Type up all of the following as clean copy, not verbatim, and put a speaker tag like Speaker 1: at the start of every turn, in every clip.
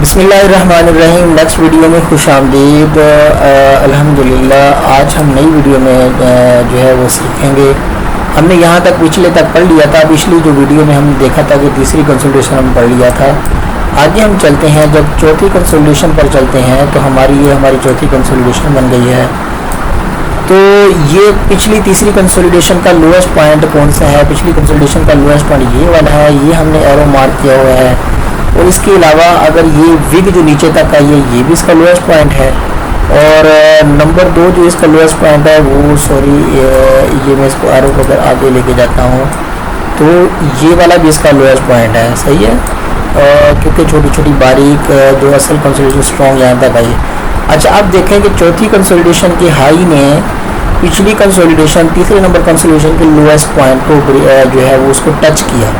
Speaker 1: बिस्मिल्लाहिर्रहमानिर्रहीम। Next video में खुश आमदीद। अल्हम्दुलिल्लाह आज हम नई वीडियो में जो है वो सीखेंगे। हमने यहाँ तक पिछले तक पढ़ लिया था। पिछली जो वीडियो में हमने देखा था कि तीसरी कंसोलिडेशन हम पढ़ लिया था। आगे हम चलते हैं, जब चौथी कंसोलिडेशन पर चलते हैं तो हमारी चौथी कंसोलिडेशन बन गई है। तो ये पिछली तीसरी कंसोलिडेशन का लोएस्ट पॉइंट कौन सा है? पिछली कंसोलिडेशन का लोएस्ट पॉइंट ये वाला है, ये हमने एरो मार्क किया हुआ है। और इसके अलावा अगर ये विग जो नीचे तक का ये भी इसका लोएस्ट पॉइंट है। और नंबर 2 जो इसका लोएस्ट पॉइंट है वो ये मैं इसको एरो को अगर आगे लेके जाता हूँ तो ये वाला भी इसका लोएस्ट पॉइंट है। सही है, क्योंकि छोटी छोटी बारीक जो असल कंसोलिडेशन स्ट्रॉन्ग यहाँ तक आई। अच्छा, अब देखें कि चौथी कंसोलिडेशन के हाई ने पिछली कंसोलिडेशन तीसरे नंबर कंसोलिडेशन के लोएस्ट पॉइंट को जो है वो उसको टच किया,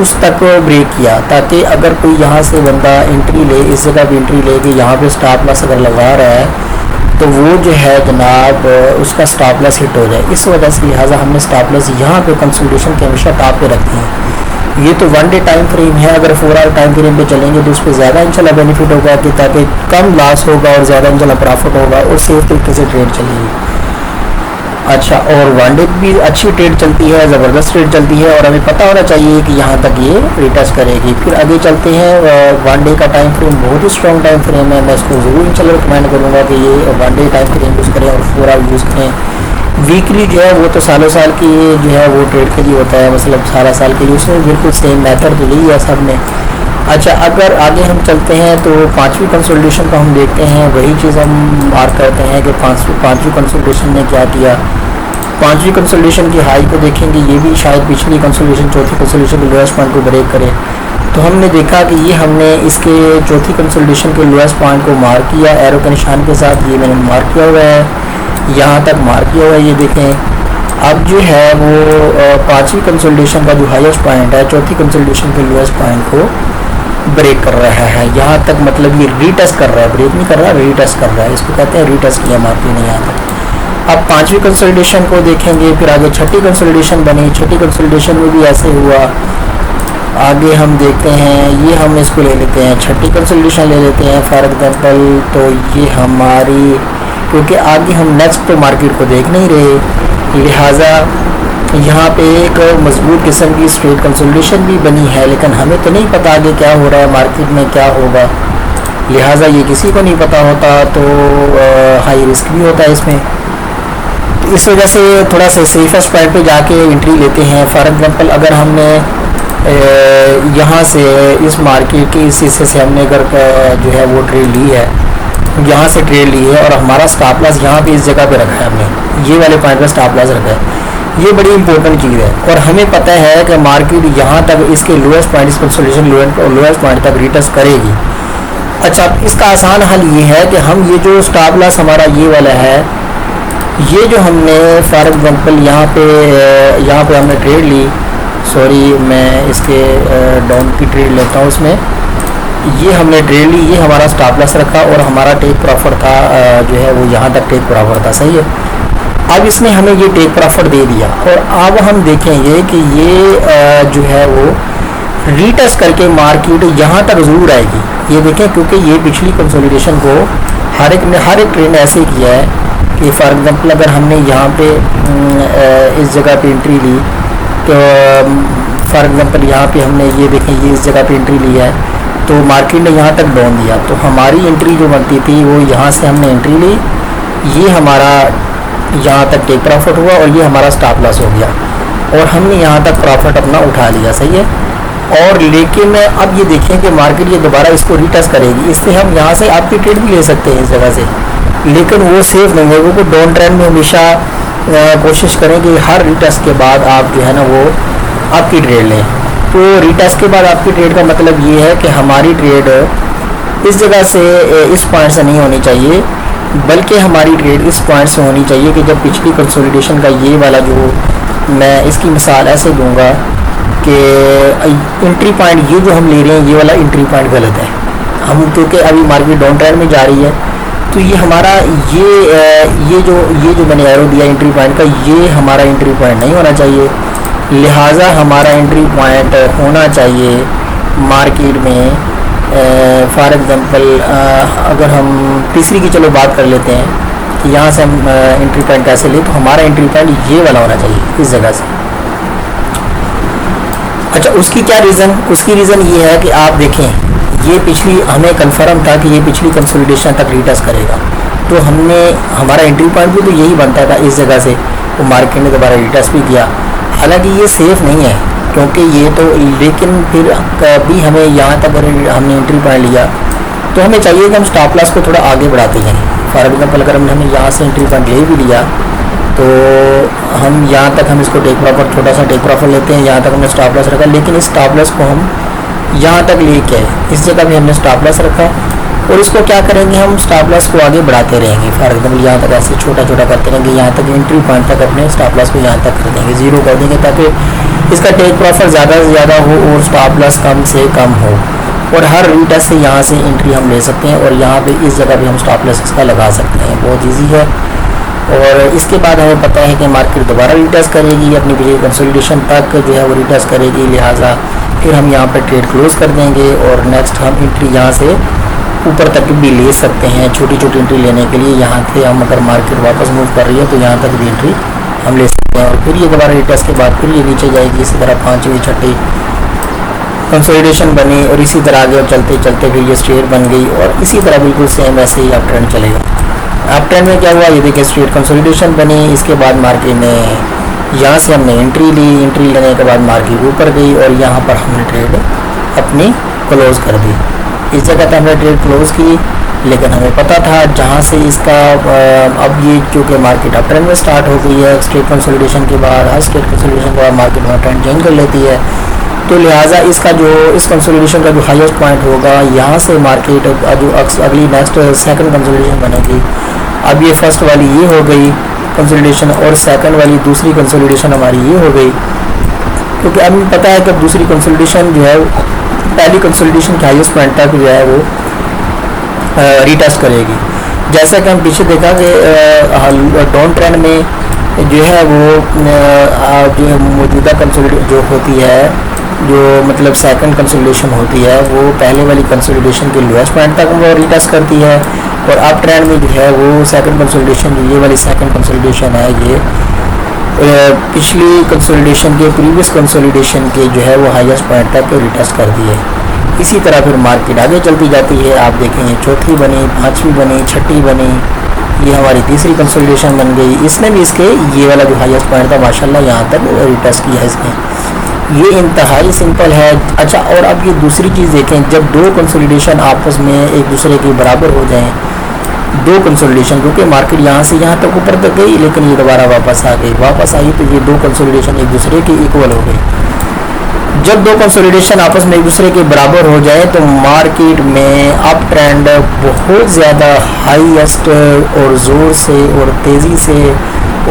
Speaker 1: उस तक ब्रेक किया, ताकि अगर कोई यहाँ से बंदा एंट्री ले, इस जगह भी एंट्री ले कि यहाँ पे स्टॉप लॉस अगर लगा रहा है तो वो जो है जनाब उसका स्टॉप लॉस हिट हो जाए। इस वजह से लिहाजा हमने स्टॉप लॉस यहाँ पे कंसोलिडेशन के हमेशा टॉप पे रखती हैं। ये तो 1 डे टाइम फ्रेम है, अगर 4 आवर टाइम फ्रेम पे चलेंगे तो उस पर ज़्यादा इंशाल्लाह बेनिफिट होगा कि ताकि कम लॉस होगा और ज़्यादा इंशाल्लाह प्रॉफिट होगा और सेफ तरीके से ट्रेड चलेगी। अच्छा, और 1 डे भी अच्छी ट्रेड चलती है, ज़बरदस्त ट्रेड चलती है और हमें पता होना चाहिए कि यहाँ तक ये रिटच करेगी। फिर आगे चलते हैं। 1 डे का टाइम फ्रेम बहुत ही स्ट्रॉन्ग टाइम फ्रेम है। मैं इसको ज़रूर इंशाल्लाह रिकमेंड करूँगा कि ये 1 डे टाइम फ्रेम यूज़ करें और 4 आवर यूज़ करें। वीकली जो है वो तो सालों साल की जो है वो ट्रेड के लिए होता है, मतलब सारा साल के लिए, उसमें बिल्कुल सेम मेथड तो यही है सब में। अच्छा, अगर आगे हम चलते हैं तो पांचवी कंसोलिडेशन को हम देखते हैं, वही चीज़ हम मार्क करते हैं कि पांचवी कंसोलिडेशन ने क्या किया। पांचवी कंसोलिडेशन की हाई को देखेंगे, ये भी शायद पिछली कंसोलिडेशन चौथी कंसोलिडेशन के लोएस्ट पॉइंट को ब्रेक करे। तो हमने देखा कि ये हमने इसके चौथी कंसोलिडेशन के लोएस्ट पॉइंट को मार्क किया एरो के निशान के साथ। ये मैंने मार्क किया हुआ है, यहाँ तक मार्क किया हुआ है, ये देखें। अब जो है वो पांचवी कंसोलिडेशन का जो हाईएस्ट पॉइंट है चौथी कंसोलिडेशन के लोएस्ट पॉइंट को ब्रेक कर रहा है। यहाँ तक मतलब ये रीटेस्ट कर रहा है, ब्रेक नहीं कर रहा, रीटेस्ट कर रहा है। इसको कहते हैं रीटेस्ट किया, मार्क नहीं आता। अब पांचवी कंसोलिडेशन को देखेंगे, फिर आगे छठी कंसोलिडेशन बनी। छठी कंसोलिडेशन में भी ऐसे हुआ। आगे हम देखते हैं, ये हम इसको ले लेते हैं, छठी कंसोलिडेशन ले लेते हैं फॉर एग्जांपल। तो ये हमारी, क्योंकि आगे हम नेक्स्ट तो मार्केट को देख नहीं रहे, लिहाजा यहाँ पे एक मजबूत किस्म की स्ट्रेट कंसोलिडेशन भी बनी है, लेकिन हमें तो नहीं पता आगे क्या हो रहा है, मार्केट में क्या होगा। लिहाजा ये किसी को नहीं पता होता, तो हाई रिस्क भी होता है इसमें। इस वजह से थोड़ा सा सेफेस्ट पॉइंट पे जाके एंट्री लेते हैं। फॉर एग्जांपल अगर हमने यहाँ से इस मार्केट के इस हिस्से से हमने अगर जो है वो ट्रेड ली है, यहाँ से ट्रेड ली है और हमारा स्टॉप लॉस यहाँ पे इस जगह पे रखा है, हमने ये वाले पॉइंट पे स्टॉप लॉस रखा है। ये बड़ी इंपॉर्टेंट चीज़ है और हमें पता है कि मार्केट यहाँ तक इसके लोएस्ट पॉइंट, इस कंसोलिडेशन लोएस्ट पॉइंट तक रिटच करेगी। अच्छा, इसका आसान हल ये है कि हम ये जो स्टॉप लॉस हमारा ये वाला है, ये जो हमने फॉर एग्जांपल यहाँ पे हमने ट्रेड ली, सॉरी मैं इसके डाउन की ट्रेड लेता हूँ, उसमें ये हमने ट्रेड ली, ये हमारा स्टॉप लॉस रखा और हमारा टेक प्रॉफिट था जो है वो यहाँ तक टेक प्रॉफिट था। सही है, अब इसने हमें ये टेक प्रॉफिट दे दिया और अब हम देखेंगे कि ये जो है वो रीटेस्ट करके मार्केट यहाँ तक ज़रूर आएगी। ये देखें, क्योंकि ये पिछली कंसोलिडेशन को हर एक ट्रेड ने ऐसे किया है कि फॉर एग्जांपल अगर हमने यहाँ पे इस जगह पे एंट्री ली, तो फॉर एग्जांपल यहाँ पे हमने ये देखें, ये इस जगह पे एंट्री ली है तो मार्केट ने यहाँ तक डाउन दिया, तो हमारी एंट्री जो बनती थी वो यहाँ से हमने एंट्री ली, ये हमारा यहाँ तक टेक प्रॉफिट हुआ और ये हमारा स्टॉप लॉस हो गया और हमने यहाँ तक प्रॉफिट अपना उठा लिया। सही है, और लेकिन अब ये देखें कि मार्केट ये दोबारा इसको रिटेस्ट करेगी, इससे हम यहाँ से आपकी ट्रेड भी ले सकते हैं इस जगह से, लेकिन वो सेफ नहीं है। वो डाउन ट्रेंड में हमेशा कोशिश करें कि हर रिटेस्ट के बाद आप जो है ना वो आपकी ट्रेड लें। तो रिटेस्ट के बाद आपकी ट्रेड का मतलब ये है कि हमारी ट्रेड इस जगह से, इस पॉइंट से नहीं होनी चाहिए, बल्कि हमारी ट्रेड इस पॉइंट से होनी चाहिए कि जब पिछली कंसोलिडेशन का ये वाला जो, मैं इसकी मिसाल ऐसे दूंगा कि एंट्री पॉइंट ये जो हम ले रहे हैं, ये वाला एंट्री पॉइंट गलत है। हम क्योंकि अभी मार्केट डाउन ट्रेंड में जा रही है, तो ये हमारा ये जो मैंने एरो दिया एंट्री पॉइंट का, ये हमारा एंट्री पॉइंट नहीं होना चाहिए। लिहाजा हमारा एंट्री पॉइंट होना चाहिए मार्केट में फॉर एग्ज़ाम्पल अगर हम तीसरी की चलो बात कर लेते हैं कि यहाँ से हम एंट्री पॉइंट कैसे लें, तो हमारा एंट्री पॉइंट ये वाला होना चाहिए इस जगह से। अच्छा, उसकी क्या रीज़न, उसकी रीज़न ये है कि आप देखें ये पिछली हमें कंफर्म था कि ये पिछली कंसोलिडेशन तक रिटर्स करेगा, तो हमने हमारा एंट्री पॉइंट भी तो यही बनता था इस जगह से, वो मार्केट ने दोबारा रिटर्स भी किया। हालांकि ये सेफ़ नहीं है क्योंकि ये तो, लेकिन फिर कभी हमें यहाँ तक अगर हमने एंट्री पॉइंट लिया तो हमें चाहिए कि हम स्टॉप लॉस को थोड़ा आगे बढ़ाते जाएँ। फॉर एग्जाम्पल अगर हमने यहाँ से एंट्री पॉइंट ले भी लिया तो हम यहाँ तक हम इसको टेक प्रॉफिट, छोटा सा टेक प्रॉफिट लेते हैं, यहाँ तक हमने स्टॉप लॉस रखा, लेकिन इस स्टॉप लॉस को हम यहाँ तक लेके आए, इस जगह भी हमने स्टॉप लॉस रखा और इसको क्या करेंगे, हम स्टॉप लॉस को आगे बढ़ाते रहेंगे। फॉर एग्जाम्पल यहाँ तक ऐसे छोटा छोटा करते रहेंगे, यहाँ तक एंट्री पॉइंट तक अपने स्टॉप लॉस को यहाँ तक कर देंगे, ज़ीरो कर देंगे, ताकि इसका टेक प्रॉफिट ज़्यादा से ज़्यादा हो और स्टॉप लॉस कम से कम हो, और हर रिटर्स से यहाँ से एंट्री हम ले सकते हैं और यहाँ पे इस जगह भी हम स्टॉप लॉस इसका लगा सकते हैं। बहुत इजी है। और इसके बाद हमें पता है कि मार्केट दोबारा रिटर्स करेगी, अपनी पिछली कंसोलिडेशन तक जो है वो रिटर्स करेगी, लिहाजा फिर हम यहाँ पर ट्रेड क्लोज कर देंगे और नेक्स्ट हम एंट्री यहाँ से ऊपर तक भी ले सकते हैं। छोटी छोटी एंट्री लेने के लिए यहाँ से हम अगर मार्केट वापस मूव कर रही है तो यहाँ तक भी एंट्री हम ले सकते हैं और फिर ये दोबारा रिटर्स के बाद फिर ये नीचे जाएगी। इसी तरह पाँचवीं छठी कंसोलिडेशन बनी और इसी तरह आगे चलते चलते फिर ये स्ट्रेट बन गई और इसी तरह बिल्कुल सेम ऐसे ही अप ट्रेंड चलेगा। अप ट्रेंड में क्या हुआ, ये देखिए स्ट्रेट कंसोलिडेशन बनी, इसके बाद मार्केट ने यहाँ से हमने एंट्री ली, एंट्री लेने के बाद मार्केट ऊपर गई और यहाँ पर हमने ट्रेड अपनी क्लोज़ कर दी। इस जगह पर हमने ट्रेड क्लोज़ की, लेकिन हमें पता था जहाँ से इसका अब ये क्योंकि मार्केट अप ट्रेंड में स्टार्ट हो गई है, स्ट्रेट कंसोलिडेशन के बाद, हर स्ट्रेट कंसोलिडेशन के बाद मार्केट में ट्रेंड चेंज कर लेती है, तो लिहाजा इसका जो इस कंसोलिडेशन का जो हाईएस्ट पॉइंट होगा यहाँ से मार्केट जो अगली नेक्स्ट सेकंड कंसोलिडेशन बनेगी। अब ये फर्स्ट वाली ये हो गई कंसोलिडेशन और सेकंड वाली दूसरी कंसोलिडेशन हमारी ये हो गई, क्योंकि अब हमें पता है कि दूसरी कंसोलिडेशन जो है पहली कंसोलिडेशन के हाईएस्ट पॉइंट तक जो है वो रिटेस्ट करेगी। जैसा कि हम पीछे देखा कि डाउन ट्रेंड में जो है वो जो मौजूदा कंसोलिडेशन जो होती है, जो मतलब सेकंड कंसोलिडेशन होती है, वो पहले वाली कंसोलिडेशन के लोएस्ट पॉइंट तक वो रिटेस्ट करती है और अप ट्रेंड में जो है वो सेकंड कंसोलिडेशन, जो ये वाली सेकंड कंसोलिडेशन है, ये पिछली कंसोलिडेशन के प्रीवियस कंसोलिडेशन के जो है वो हाईएस्ट पॉइंट तक रिटेस्ट कर दी है। इसी तरह फिर मार्केट आगे चलती जाती है। आप देखेंगे चौथी बनी, पाँचवीं बनी, छठी बनी, ये हमारी तीसरी कंसोलिडेशन बन गई। इसने भी इसके ये वाला जो हाईएस्ट पॉइंट था माशाल्लाह यहाँ तक रिटेस्ट किया है इसने। ये इंतहाई सिंपल है। अच्छा, और अब ये दूसरी चीज़ देखें, जब दो कंसोलिडेशन आपस में एक दूसरे के बराबर हो जाएं, दो कंसोलिडेशन, क्योंकि मार्केट यहाँ से यहाँ तक ऊपर तक गई लेकिन ये दोबारा वापस आ गई, वापस आई तो ये दो कंसोलिडेशन एक दूसरे के इक्वल हो गई। जब दो कंसोलिडेशन आपस में एक दूसरे के बराबर हो जाए तो मार्केट में अप ट्रेंड बहुत ज़्यादा हाईएस्ट और ज़ोर से और तेज़ी से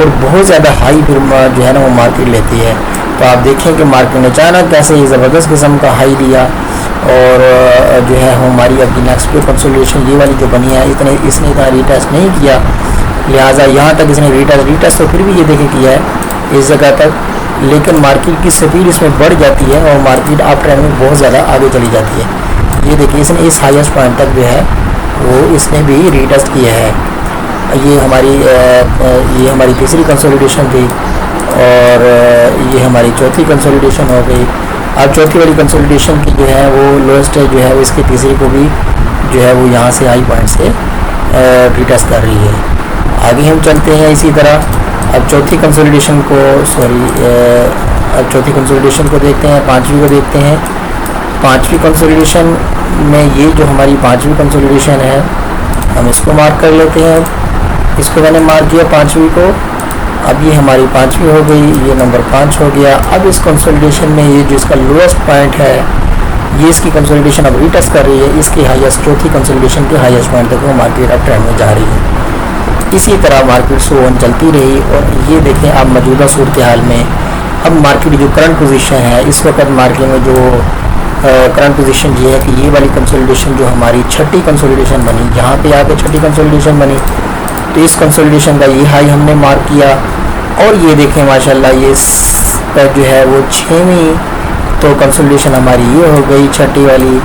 Speaker 1: और बहुत ज़्यादा हाई फिर जो है ना वो मार्केट लेती है। तो आप देखें कि मार्केट ने अचानक कैसे ज़बरदस्त किस्म का हाई लिया और जो है हमारी अभी नेक्स्ट पे कंसोलिडेशन ये वाली जो बनी है इसने इतना रिटेस्ट नहीं किया, लिहाजा यहाँ तक इसने रिटेस्ट तो फिर भी ये देखें किया है इस जगह तक, लेकिन मार्केट की स्पीड इसमें बढ़ जाती है और मार्केट अप ट्रेंड में बहुत ज़्यादा आगे चली जाती है। ये देखिए इसने इस हाईएस्ट पॉइंट तक जो है वो इसने भी रिटेस्ट किया है। ये हमारी तीसरी कंसोलिडेशन थी और ये हमारी चौथी कंसोलिडेशन हो गई। अब चौथी वाली कंसोलिडेशन की जो है वो लोएस्ट जो है वो इसकी तीसरी को भी जो है वो यहाँ से हाई पॉइंट से रिटेस्ट कर रही है। आगे हम चलते हैं इसी तरह। अब चौथी कंसोलिडेशन को अब चौथी कंसोलिडेशन को देखते हैं, पांचवी को देखते हैं। पांचवी कंसोलिडेशन में ये जो हमारी पांचवी कंसोलिडेशन है हम इसको मार्क कर लेते हैं। इसको मैंने मार्क किया पांचवी को। अब ये हमारी पांचवी हो गई, ये नंबर 5 हो गया। अब इस कंसोलिडेशन में ये जो इसका लोएस्ट पॉइंट है ये इसकी कंसोलिडेशन अब रिटेस्ट कर रही है, इसकी हाईएस्ट चौथी कंसोलिडेशन के हाईएस्ट पॉइंट तक वो मार्केट अब ट्रेंड में जा रही है। इसी तरह मार्केट सो ऑन चलती रही और ये देखें अब मौजूदा सूरत हाल में अब मार्केट जो करंट पोजीशन है इस वक्त मार्केट में जो करंट पोजीशन ये है कि ये वाली कंसोलिडेशन जो हमारी छठी कंसोलिडेशन बनी, यहाँ पे आके छठी कंसोलिडेशन बनी तो इस कंसोलिडेशन का ये हाई हमने मार्क किया और ये देखें माशाल्लाह ये जो है वो 6वीं तो कंसोलिडेशन हमारी ये हो गई छठी वाली।